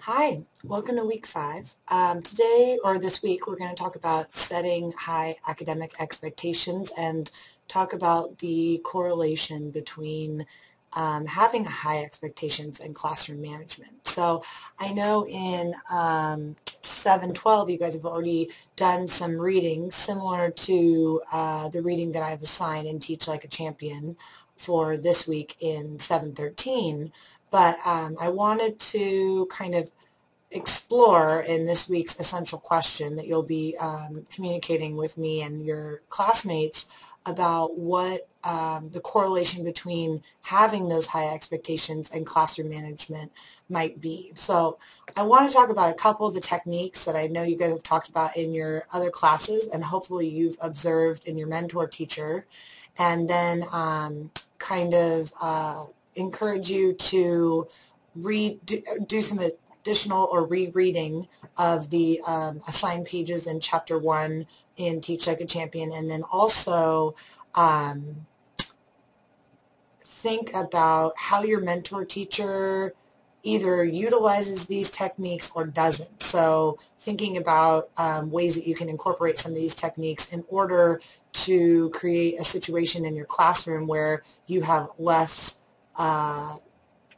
Hi, welcome to week 5. Today, or this week, we're going to talk about setting high academic expectations and talk about the correlation between having high expectations and classroom management. So I know in 712 you guys have already done some reading similar to the reading that I've assigned in Teach Like a Champion for this week in 713. But I wanted to kind of explore in this week's essential question that you'll be communicating with me and your classmates about what the correlation between having those high expectations and classroom management might be. So I want to talk about a couple of the techniques that I know you guys have talked about in your other classes and hopefully you've observed in your mentor teacher, and then kind of encourage you to do some additional or rereading of the assigned pages in Chapter 1 in Teach Like a Champion, and then also think about how your mentor teacher either utilizes these techniques or doesn't. So thinking about ways that you can incorporate some of these techniques in order to create a situation in your classroom where you have less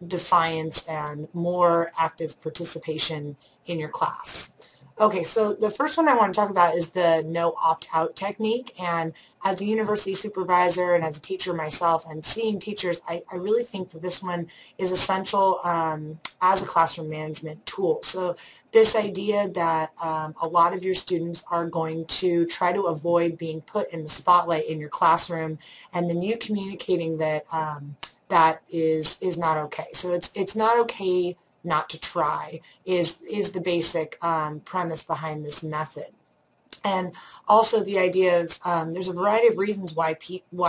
defiance and more active participation in your class. Okay, so the first one I want to talk about is the no opt-out technique, and as a university supervisor and as a teacher myself and seeing teachers, I really think that this one is essential as a classroom management tool. So this idea that a lot of your students are going to try to avoid being put in the spotlight in your classroom, and then you communicating that that is not okay. So it's not okay not to try is the basic premise behind this method. And also the idea of there's a variety of reasons why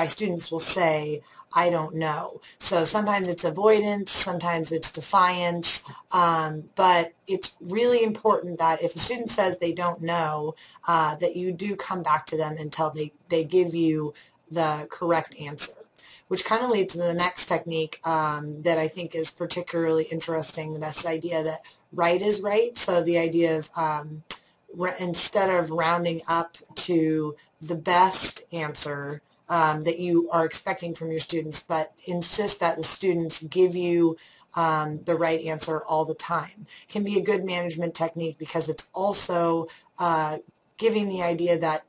students will say, I don't know. So sometimes it's avoidance, sometimes it's defiance, but it's really important that if a student says they don't know, that you do come back to them until they give you the correct answer, which kind of leads to the next technique that I think is particularly interesting. That's the idea that right is right. So the idea of instead of rounding up to the best answer that you are expecting from your students, but insist that the students give you the right answer all the time, can be a good management technique because it's also giving the idea that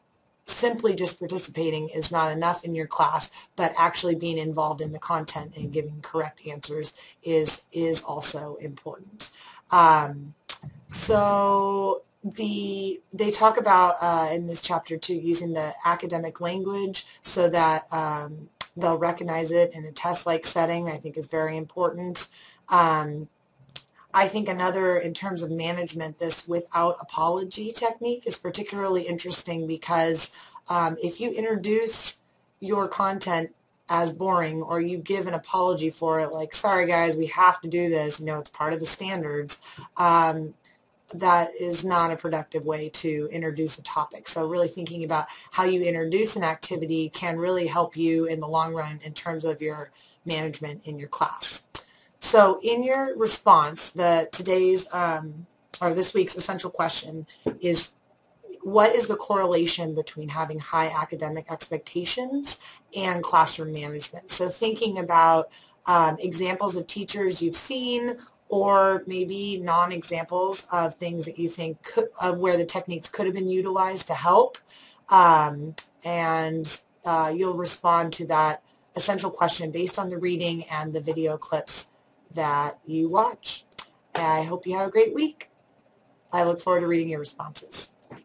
simply just participating is not enough in your class, but actually being involved in the content and giving correct answers is also important. So they talk about in this chapter too using the academic language so that they'll recognize it in a test-like setting. I think is very important. I think another, in terms of management, this without apology technique is particularly interesting because if you introduce your content as boring or you give an apology for it, like, sorry guys, we have to do this, it's part of the standards, that is not a productive way to introduce a topic. So really thinking about how you introduce an activity can really help you in the long run in terms of your management in your class. So in your response, today's or this week's essential question is, what is the correlation between having high academic expectations and classroom management? So thinking about examples of teachers you've seen, or maybe non-examples of things that you think where the techniques could have been utilized to help, and you'll respond to that essential question based on the reading and the video clips that you watch. I hope you have a great week. I look forward to reading your responses.